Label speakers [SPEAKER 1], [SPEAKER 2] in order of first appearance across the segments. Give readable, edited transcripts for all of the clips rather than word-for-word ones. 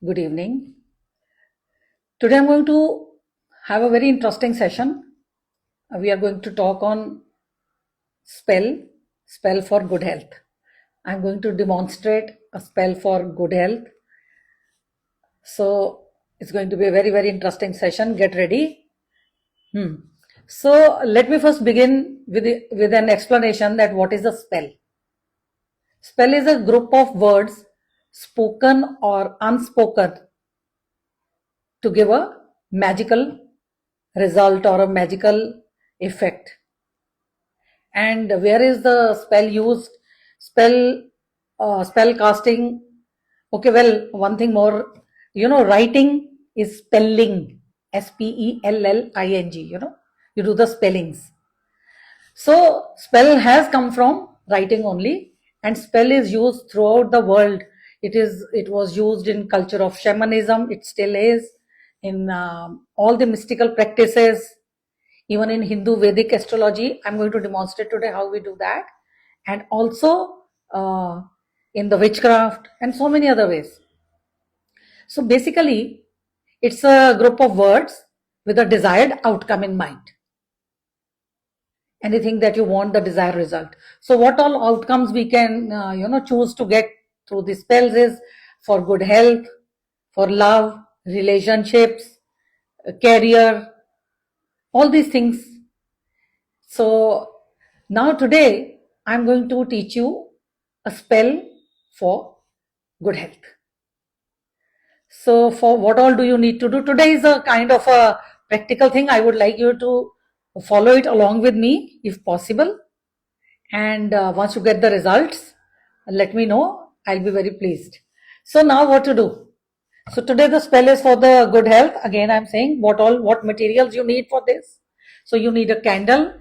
[SPEAKER 1] Good evening. Today I'm going to have a very interesting session. We are going to talk on spell for good health. I'm going to demonstrate a spell for good health. So it's going to be a very, very interesting session. Get ready. So let me first begin with an explanation that what is a spell. Spell is a group of words spoken or unspoken to give a magical result or a magical effect. And where is the spell used? Spell casting. Okay, well, one thing more, writing is spelling, spelling, you do the spellings. So spell has come from writing only, and spell is used throughout the world. It was used in culture of shamanism. It still is in all the mystical practices, even in Hindu Vedic astrology. I'm going to demonstrate today how we do that, and also in the witchcraft and so many other ways. So basically, it's a group of words with a desired outcome in mind. Anything that you want the desired result. So what all outcomes we can choose to get through the spells is for good health, for love, relationships, career, all these things. So now today I'm going to teach you a spell for good health. So for what all do you need to do? Today is a kind of a practical thing. I would like you to follow it along with me if possible. And once you get the results, let me know. I'll be very pleased. So now what to do? So today the spell is for the good health. Again, I'm saying what materials you need for this. So you need a candle,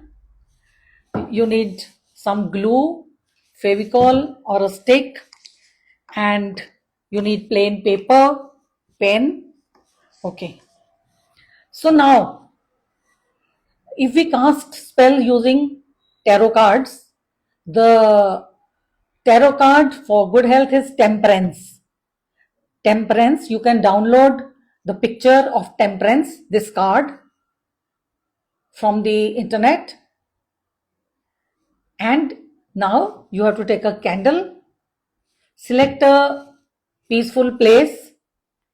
[SPEAKER 1] you need some glue, Fevicol or a stick, and you need plain paper, pen. Okay. So now, if we cast spell using tarot cards, the tarot card for good health is temperance. Temperance, you can download the picture of temperance, this card, from the internet. And now you have to take a candle, select a peaceful place,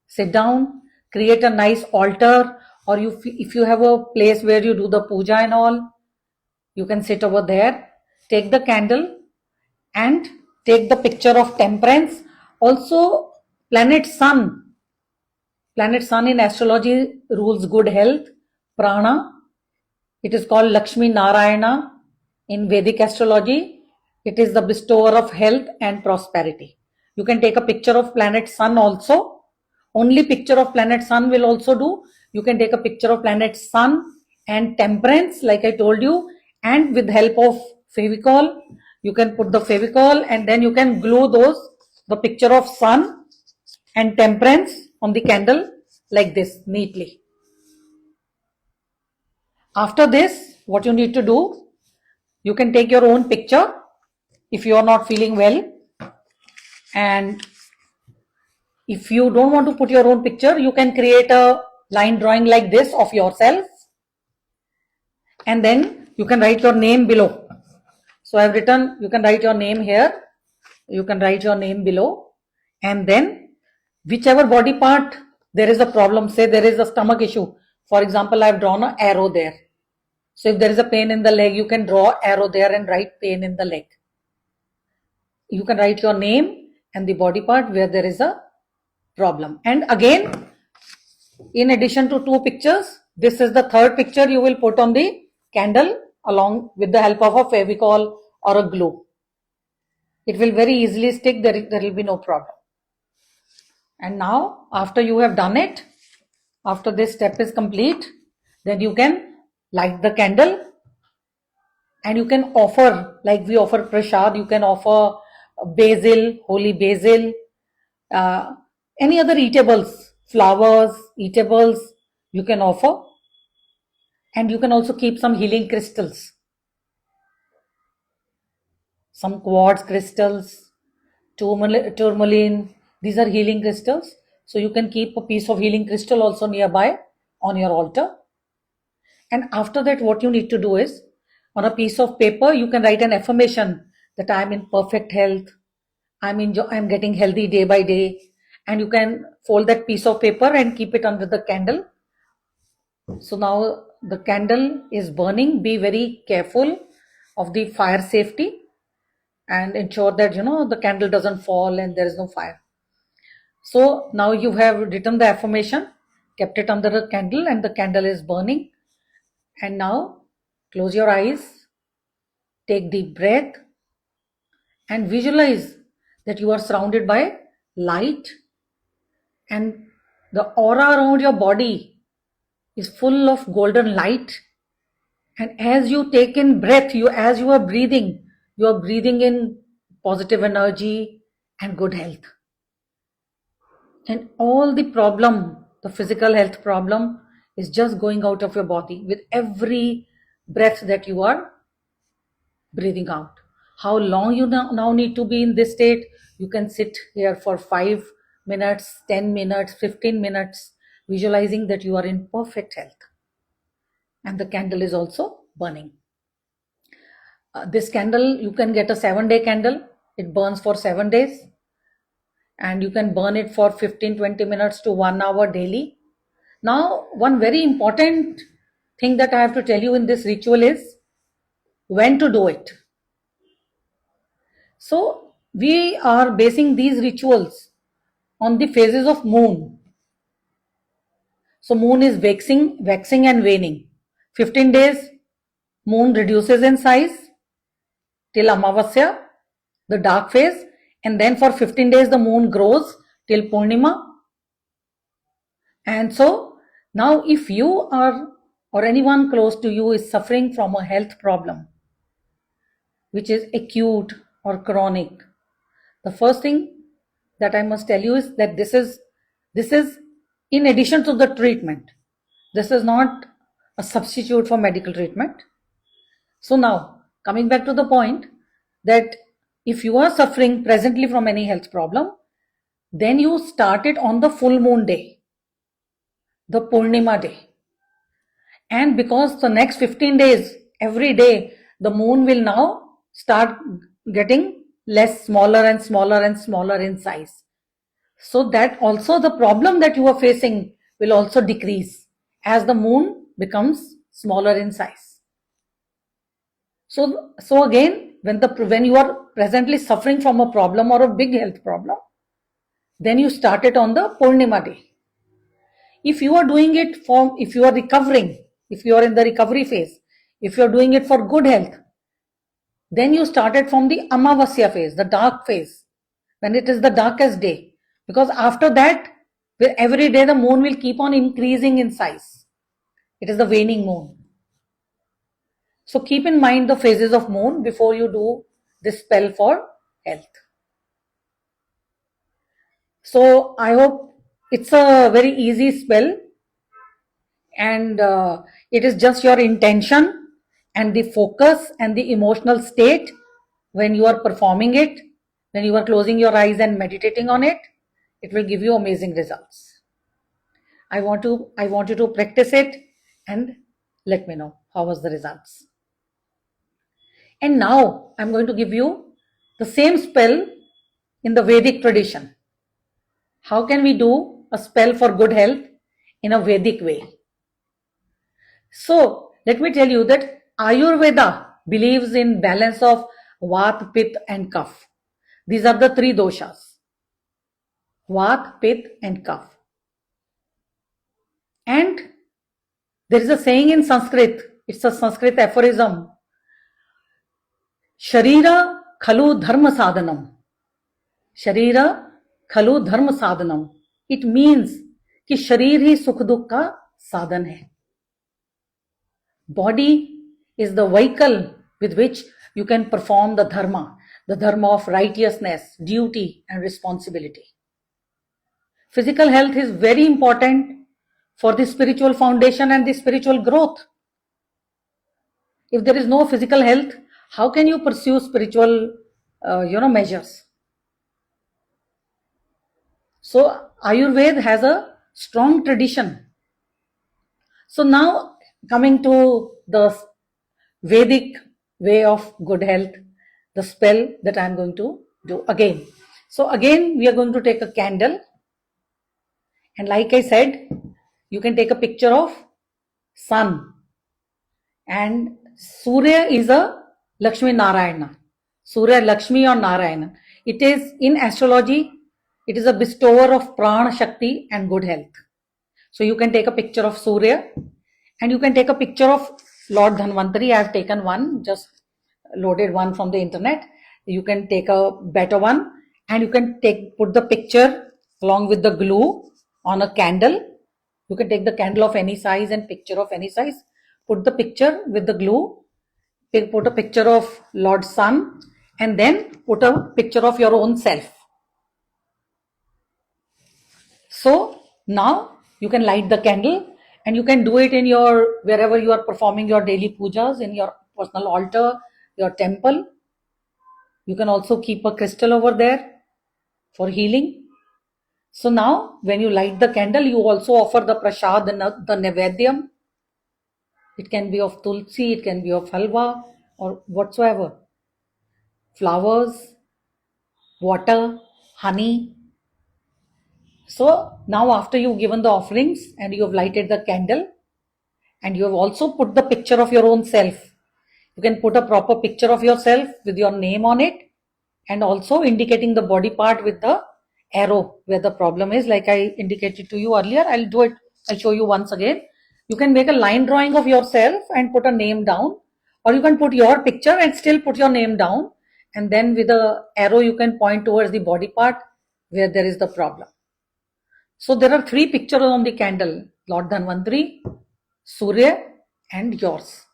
[SPEAKER 1] sit down, create a nice altar, or if you have a place where you do the puja and all, you can sit over there, take the candle and take the picture of temperance. Also, planet sun in astrology rules good health, prana. It is called Lakshmi Narayana in Vedic astrology. It is the bestower of health and prosperity. You can take a picture of planet sun also. Only picture of planet sun will also do. You can take a picture of planet sun and temperance, like I told you, and with help of Fevicol, you can put the Fevicol and then you can glue the picture of sun and temperance on the candle like this neatly. After this, what you need to do, you can take your own picture if you are not feeling well, and if you don't want to put your own picture, you can create a line drawing like this of yourself, and then you can write your name below. So I've written, you can write your name here, you can write your name below, and then whichever body part there is a problem, say there is a stomach issue, for example, I've drawn an arrow there. So if there is a pain in the leg, you can draw arrow there and write pain in the leg. You can write your name and the body part where there is a problem. And again, in addition to two pictures, this is the third picture you will put on the candle along with the help of a Fevicol or a glue. It will very easily stick, there will be no problem. And now, after you have done it, after this step is complete, then you can light the candle and you can offer, like we offer prasad, you can offer basil, holy basil, any other eatables, flowers, eatables you can offer. And you can also keep some healing crystals, some quartz crystals, tourmaline. These are healing crystals. So you can keep a piece of healing crystal also nearby on your altar. And after that, what you need to do is, on a piece of paper, you can write an affirmation that I'm in perfect health, I'm getting healthy day by day. And you can fold that piece of paper and keep it under the candle. So now the candle is burning. Be very careful of the fire safety and ensure that the candle doesn't fall and there is no fire. So now you have written the affirmation, kept it under the candle, and the candle is burning. And now close your eyes, take deep breath, and visualize that you are surrounded by light, and the aura around your body is full of golden light. And as you take in breath, as you are breathing in positive energy and good health. And all the physical health problem is just going out of your body with every breath that you are breathing out. How long you now need to be in this state? You can sit here for 5 minutes, 10 minutes, 15 minutes, visualizing that you are in perfect health. And the candle is also burning. This candle, you can get a 7-day candle. It burns for 7 days. And you can burn it for 15-20 minutes to 1 hour daily. Now, one very important thing that I have to tell you in this ritual is when to do it. So, we are basing these rituals on the phases of moon. So, moon is waxing and waning. 15 days, moon reduces in size till Amavasya, the dark phase, and then for 15 days the moon grows till Purnima. And so now if you are or anyone close to you is suffering from a health problem which is acute or chronic, the first thing that I must tell you is that this is in addition to the treatment. This is not a substitute for medical treatment. So now coming back to the point that if you are suffering presently from any health problem, then you start it on the full moon day, the Purnima day. And because the next 15 days, every day, the moon will now start getting smaller and smaller in size. So that also the problem that you are facing will also decrease as the moon becomes smaller in size. So again, when you are presently suffering from a problem or a big health problem, then you start it on the Purnima day. If you are doing it if you are recovering, if you are in the recovery phase, if you are doing it for good health, then you start it from the Amavasya phase, the dark phase, when it is the darkest day. Because after that, every day the moon will keep on increasing in size. It is the waning moon. So keep in mind the phases of moon before you do this spell for health. So I hope it's a very easy spell, and it is just your intention and the focus and the emotional state when you are performing it, when you are closing your eyes and meditating on it. It will give you amazing results. I want you to practice it and let me know how was the results. And now I'm going to give you the same spell in the Vedic tradition. How can we do a spell for good health in a Vedic way? So let me tell you that Ayurveda believes in balance of Vat, Pitta and Kapha. These are the 3 doshas. Vat, Pitta and Kapha. And there is a saying in Sanskrit, it's a Sanskrit aphorism, Sharira khalu dharma sadhanam. Sharira khalu dharma sadhanam. It means कि शरीर ही सुख दुख का साधन है. Body is the vehicle with which you can perform the dharma of righteousness, duty and responsibility. Physical health is very important for the spiritual foundation and the spiritual growth. If there is no physical health, how can you pursue spiritual measures? So Ayurveda has a strong tradition. So now coming to the Vedic way of good health, the spell that I am going to do again. So again, we are going to take a candle, and like I said, you can take a picture of sun, and Surya is a Lakshmi Narayana. Surya, Lakshmi or Narayana. It is in astrology, it is a bestower of prana, shakti and good health. So you can take a picture of Surya, and you can take a picture of Lord Dhanvantari. I have taken one, just loaded one from the internet. You can take a better one, and you can put the picture along with the glue on a candle. You can take the candle of any size and picture of any size, put the picture with the glue, put a picture of Lord Sun, and then put a picture of your own self. So now you can light the candle, and you can do it in your, wherever you are performing your daily pujas, in your personal altar, your temple. You can also keep a crystal over there for healing. So now when you light the candle, you also offer the prasad, the nevedyam. It can be of tulsi, it can be of halwa or whatsoever. Flowers, water, honey. So now after you've given the offerings and you have lighted the candle, and you have also put the picture of your own self, you can put a proper picture of yourself with your name on it, and also indicating the body part with the arrow where the problem is, like I indicated to you earlier. I'll show you once again. You can make a line drawing of yourself and put a name down, or you can put your picture and still put your name down, and then with the arrow you can point towards the body part where there is the problem. So there are 3 pictures on the candle: Lord Dhanvantari, Surya and yours.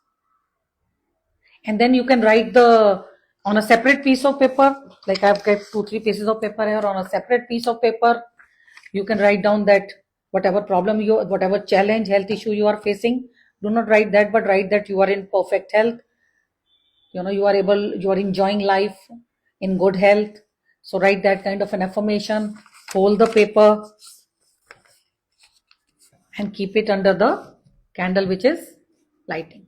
[SPEAKER 1] And then you can write on a separate piece of paper, like I've kept 2-3 pieces of paper here. On a separate piece of paper, you can write down that whatever problem whatever challenge, health issue you are facing, do not write that, but write that you are in perfect health. You are enjoying life in good health. So write that kind of an affirmation, hold the paper and keep it under the candle which is lighting.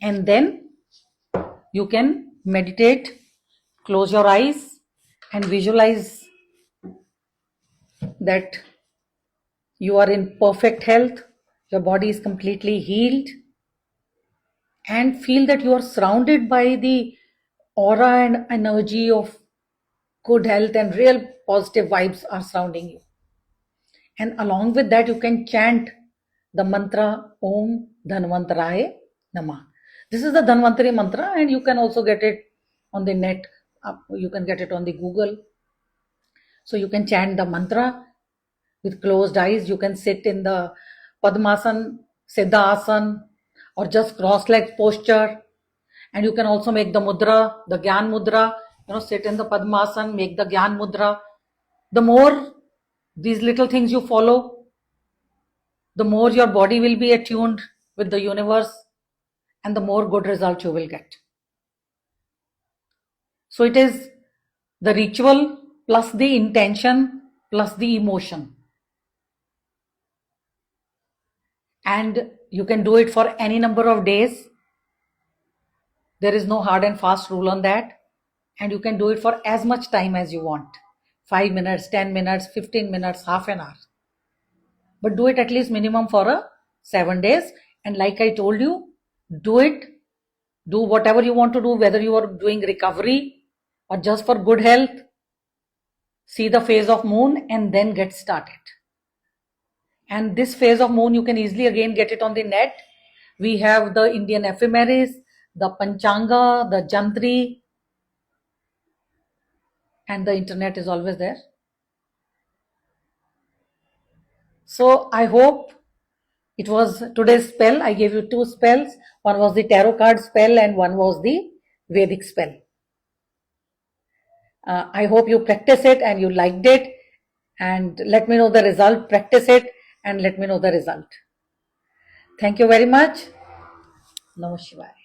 [SPEAKER 1] And then you can meditate, close your eyes and visualize that you are in perfect health, your body is completely healed, and feel that you are surrounded by the aura and energy of good health, and real positive vibes are surrounding you. And along with that, you can chant the mantra Om Dhanvantaraye Namah. This is the Dhanvantari mantra, and you can also get it on the net. You can get it on the Google. So you can chant the mantra with closed eyes. You can sit in the Padmasan, Siddha Asan, or just cross-legged posture. And you can also make the mudra, the Gyan mudra. Sit in the Padmasan, make the Gyan mudra. The more these little things you follow, the more your body will be attuned with the universe, and the more good results you will get. So it is the ritual plus the intention plus the emotion. And you can do it for any number of days. There is no hard and fast rule on that. And you can do it for as much time as you want. 5 minutes, 10 minutes, 15 minutes, half an hour. But do it at least minimum for 7 days. And like I told you, do whatever you want to do, whether you are doing recovery or just for good health. See the phase of moon and then get started. And this phase of moon, you can easily again get it on the net. We have the Indian ephemeris, the Panchanga, the Jantri, and the internet is always there. So I hope it was today's spell. I gave you 2 spells. One was the tarot card spell and one was the Vedic spell. I hope you practice it and you liked it, and let me know the result. Practice it and let me know the result. Thank you very much. Namaste Shivaya.